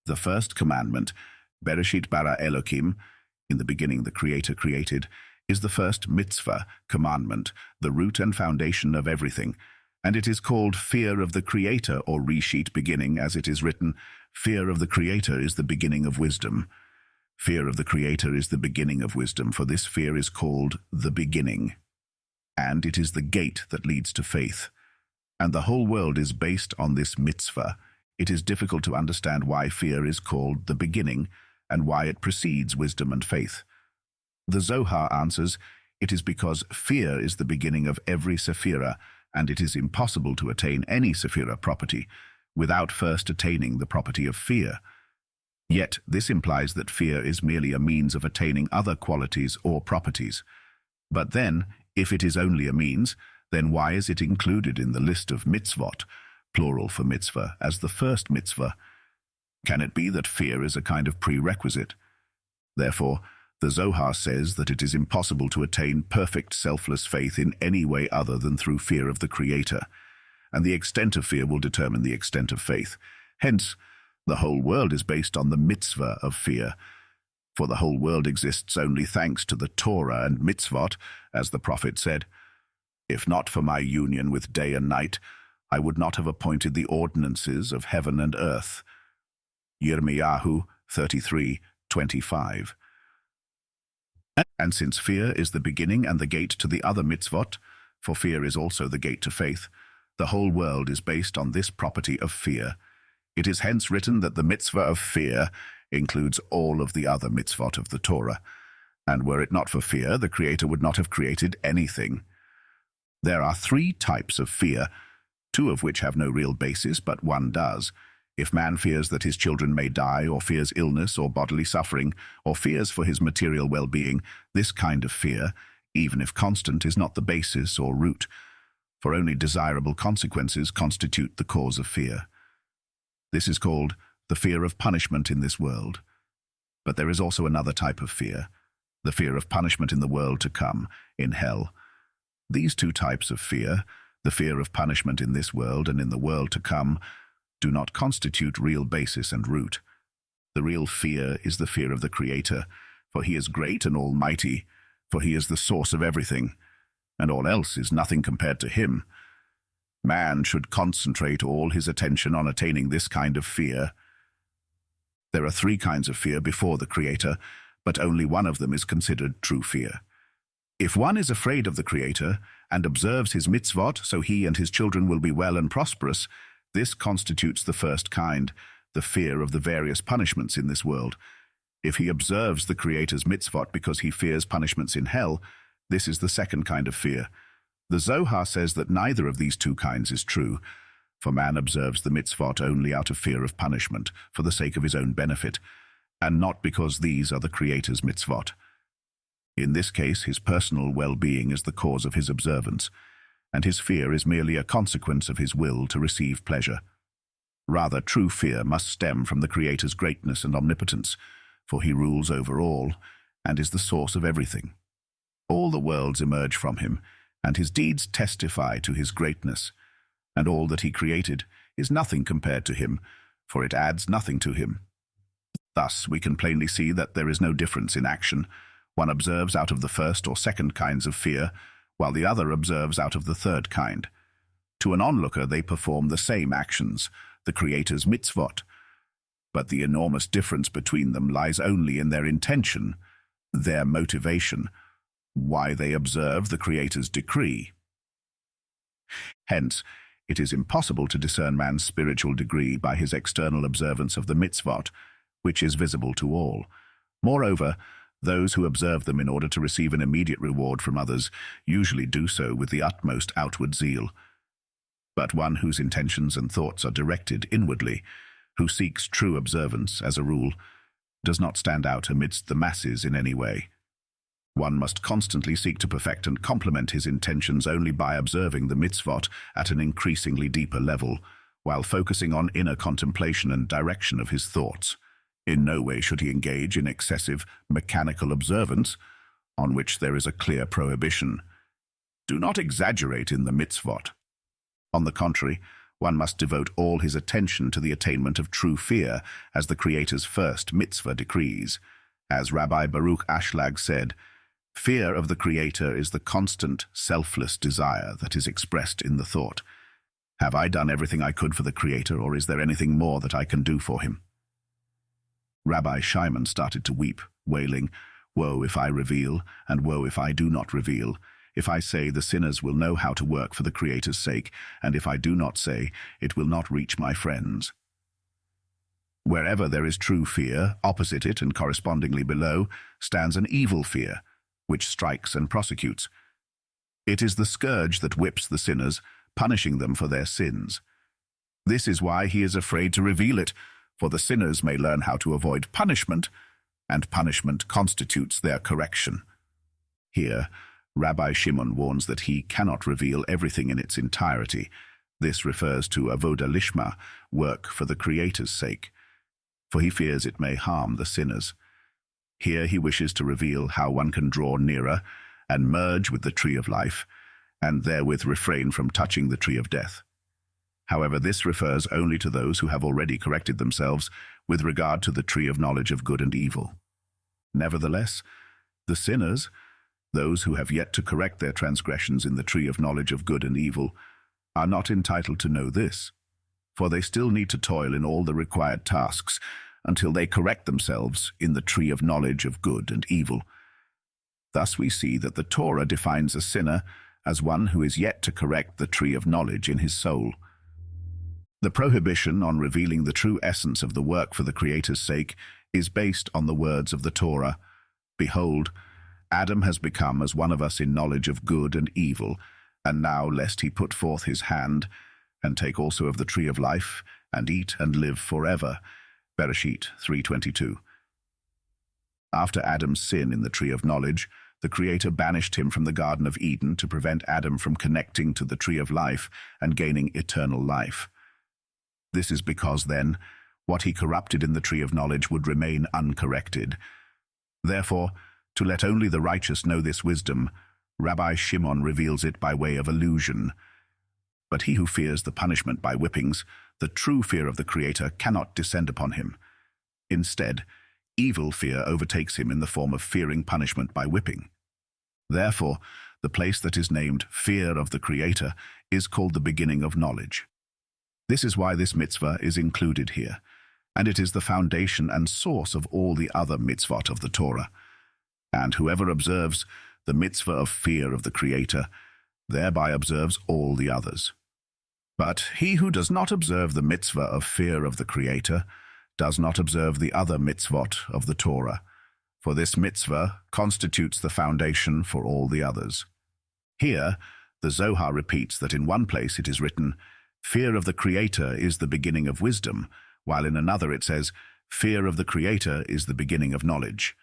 The first commandment, Beresheet Barah Elokim, in the beginning the Creator created, is the first mitzvah, commandment, the root and foundation of everything, and it is called fear of the Creator, or Reshit beginning, as it is written, fear of the Creator is the beginning of wisdom. Fear of the Creator is the beginning of wisdom, for this fear is called the beginning, and it is the gate that leads to faith. And the whole world is based on this mitzvah. It is difficult to understand why fear is called the beginning and why it precedes wisdom and faith. The Zohar answers, it is because fear is the beginning of every sephira, and it is impossible to attain any sephira property without first attaining the property of fear. Yet this implies that fear is merely a means of attaining other qualities or properties. But then, if it is only a means, then why is it included in the list of mitzvot, plural for mitzvah, as the first mitzvah? Can it be that fear is a kind of prerequisite? Therefore, the Zohar says that it is impossible to attain perfect selfless faith in any way other than through fear of the Creator, and the extent of fear will determine the extent of faith. Hence, the whole world is based on the mitzvah of fear, for the whole world exists only thanks to the Torah and mitzvot, as the prophet said, "If not for my union with day and night, I would not have appointed the ordinances of heaven and earth." Yirmiyahu 33:25. And since fear is the beginning and the gate to the other mitzvot, for fear is also the gate to faith, the whole world is based on this property of fear. It is hence written that the mitzvah of fear includes all of the other mitzvot of the Torah, and were it not for fear, the Creator would not have created anything. There are three types of fear, two of which have no real basis, but one does. If man fears that his children may die, or fears illness or bodily suffering, or fears for his material well-being, this kind of fear, even if constant, is not the basis or root, for only desirable consequences constitute the cause of fear. This is called the fear of punishment in this world. But there is also another type of fear, the fear of punishment in the world to come, in hell. These two types of fear, the fear of punishment in this world and in the world to come, do not constitute real basis and root. The real fear is the fear of the Creator, for He is great and almighty, for He is the source of everything, and all else is nothing compared to Him. Man should concentrate all his attention on attaining this kind of fear. There are three kinds of fear before the Creator, but only one of them is considered true fear. If one is afraid of the Creator and observes His mitzvot so he and his children will be well and prosperous, this constitutes the first kind, the fear of the various punishments in this world. If he observes the Creator's mitzvot because he fears punishments in hell, this is the second kind of fear. The Zohar says that neither of these two kinds is true, for man observes the mitzvot only out of fear of punishment, for the sake of his own benefit, and not because these are the Creator's mitzvot. In this case, his personal well-being is the cause of his observance, and his fear is merely a consequence of his will to receive pleasure. Rather, true fear must stem from the Creator's greatness and omnipotence, for He rules over all and is the source of everything. All the worlds emerge from Him, and His deeds testify to His greatness, and all that He created is nothing compared to Him, for it adds nothing to Him. Thus, we can plainly see that there is no difference in action. One observes out of the first or second kinds of fear, while the other observes out of the third kind. To an onlooker, they perform the same actions, the Creator's mitzvot, but the enormous difference between them lies only in their intention, their motivation, why they observe the Creator's decree. Hence, it is impossible to discern man's spiritual degree by his external observance of the mitzvot, which is visible to all. Moreover, those who observe them in order to receive an immediate reward from others usually do so with the utmost outward zeal. But one whose intentions and thoughts are directed inwardly, who seeks true observance, as a rule, does not stand out amidst the masses in any way. One must constantly seek to perfect and complement his intentions only by observing the mitzvot at an increasingly deeper level, while focusing on inner contemplation and direction of his thoughts. In no way should he engage in excessive mechanical observance, on which there is a clear prohibition. Do not exaggerate in the mitzvot. On the contrary, One must devote all his attention to the attainment of true fear, as the Creator's first mitzvah decrees. As Rabbi Baruch Ashlag said, "Fear of the Creator is the constant, selfless desire that is expressed in the thought, 'Have I done everything I could for the Creator, or is there anything more that I can do for him?'" Rabbi Shimon started to weep, wailing, "Woe if I reveal, and woe if I do not reveal. If I say, the sinners will know how to work for the Creator's sake, and if I do not say, it will not reach my friends." Wherever there is true fear, opposite it and correspondingly below, stands an evil fear, which strikes and prosecutes. It is the scourge that whips the sinners, punishing them for their sins. This is why he is afraid to reveal it, for the sinners may learn how to avoid punishment, and punishment constitutes their correction. Here, Rabbi Shimon warns that he cannot reveal everything in its entirety. This refers to avodah lishma, work for the Creator's sake, for he fears it may harm the sinners. Here he wishes to reveal how one can draw nearer and merge with the tree of life, and therewith refrain from touching the tree of death. However, this refers only to those who have already corrected themselves with regard to the tree of knowledge of good and evil. Nevertheless, the sinners, those who have yet to correct their transgressions in the tree of knowledge of good and evil, are not entitled to know this, for they still need to toil in all the required tasks until they correct themselves in the tree of knowledge of good and evil. Thus we see that the Torah defines a sinner as one who is yet to correct the tree of knowledge in his soul. The prohibition on revealing the true essence of the work for the Creator's sake is based on the words of the Torah, "Behold, Adam has become as one of us in knowledge of good and evil, and now lest he put forth his hand, and take also of the tree of life, and eat and live forever." Beresheet 3:22. After Adam's sin in the tree of knowledge, the Creator banished him from the Garden of Eden to prevent Adam from connecting to the tree of life and gaining eternal life. This is because then, what he corrupted in the tree of knowledge would remain uncorrected. Therefore, to let only the righteous know this wisdom, Rabbi Shimon reveals it by way of allusion. But he who fears the punishment by whippings, the true fear of the Creator, cannot descend upon him. Instead, evil fear overtakes him in the form of fearing punishment by whipping. Therefore, the place that is named fear of the Creator is called the beginning of knowledge. This is why this mitzvah is included here, and it is the foundation and source of all the other mitzvot of the Torah. And whoever observes the mitzvah of fear of the Creator thereby observes all the others. But he who does not observe the mitzvah of fear of the Creator does not observe the other mitzvot of the Torah, for this mitzvah constitutes the foundation for all the others. Here, the Zohar repeats that in one place it is written, "Fear of the Creator is the beginning of wisdom," while in another it says, "Fear of the Creator is the beginning of knowledge."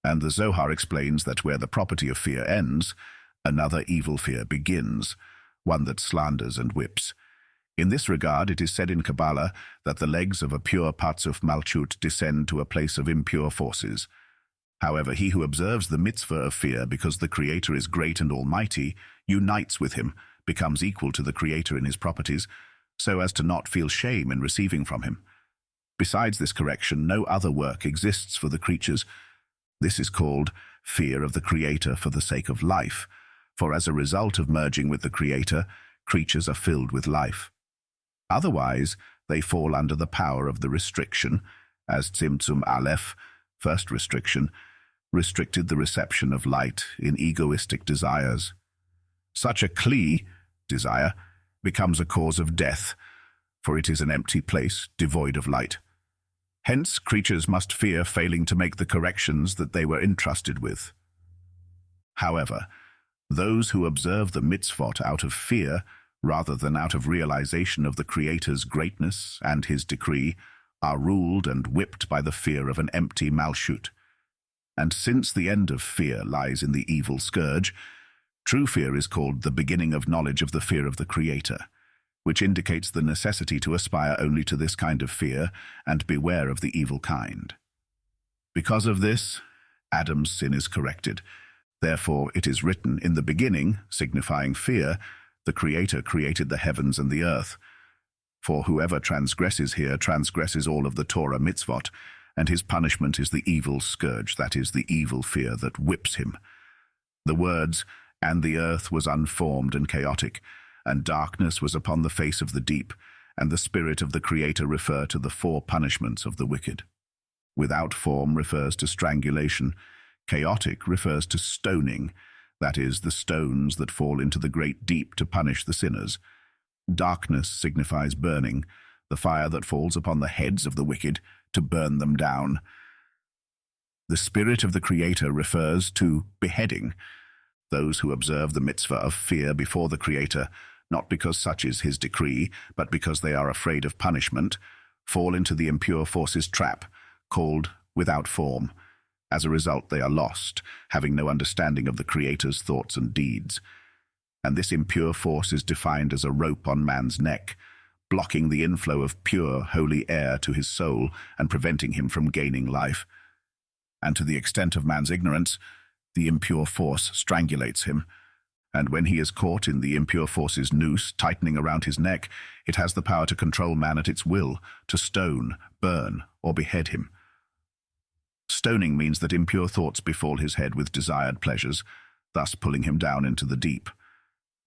And the Zohar explains that where the property of fear ends, another evil fear begins, one that slanders and whips. In this regard, it is said in Kabbalah that the legs of a pure Patzuf Malchut descend to a place of impure forces. However, he who observes the mitzvah of fear because the Creator is great and almighty, unites with him, becomes equal to the Creator in his properties, so as to not feel shame in receiving from him. Besides this correction, no other work exists for the creatures. This is called fear of the Creator for the sake of life, for as a result of merging with the Creator, creatures are filled with life. Otherwise, they fall under the power of the restriction, as Tzimtzum Aleph, first restriction, restricted the reception of light in egoistic desires. Such a kli, desire, becomes a cause of death, for it is an empty place devoid of light. Hence, creatures must fear failing to make the corrections that they were entrusted with. However, those who observe the mitzvot out of fear, rather than out of realization of the Creator's greatness and his decree, are ruled and whipped by the fear of an empty malchut. And since the end of fear lies in the evil scourge, true fear is called the beginning of knowledge of the fear of the Creator, which indicates the necessity to aspire only to this kind of fear and beware of the evil kind. Because of this, Adam's sin is corrected. Therefore, it is written, "In the beginning," signifying fear, "the Creator created the heavens and the earth." For whoever transgresses here transgresses all of the Torah mitzvot, and his punishment is the evil scourge, that is, the evil fear that whips him. The words, "And the earth was unformed and chaotic, and darkness was upon the face of the deep, and the Spirit of the Creator," refer to the 4 punishments of the wicked. Without form refers to strangulation. Chaotic refers to stoning, that is, the stones that fall into the great deep to punish the sinners. Darkness signifies burning, the fire that falls upon the heads of the wicked to burn them down. The Spirit of the Creator refers to beheading, those who observe the mitzvah of fear before the Creator, not because such is his decree, but because they are afraid of punishment, fall into the impure force's trap, called without form. As a result, they are lost, having no understanding of the Creator's thoughts and deeds. And this impure force is defined as a rope on man's neck, blocking the inflow of pure, holy air to his soul and preventing him from gaining life. And to the extent of man's ignorance, the impure force strangulates him. And when he is caught in the impure force's noose tightening around his neck, it has the power to control man at its will, to stone, burn, or behead him. Stoning means that impure thoughts befall his head with desired pleasures, thus pulling him down into the deep.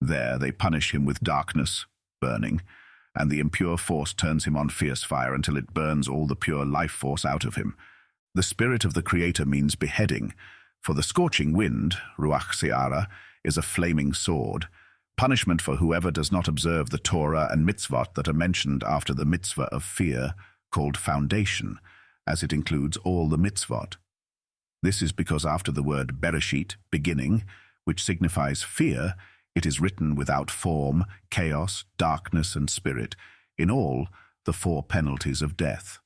There they punish him with darkness, burning, and the impure force turns him on fierce fire until it burns all the pure life force out of him. The Spirit of the Creator means beheading, for the scorching wind, ruach se'ara, is a flaming sword, punishment for whoever does not observe the Torah and mitzvot that are mentioned after the mitzvah of fear, called foundation, as it includes all the mitzvot. This is because after the word Beresheet, beginning, which signifies fear, it is written without form, chaos, darkness, and spirit, in all the 4 penalties of death.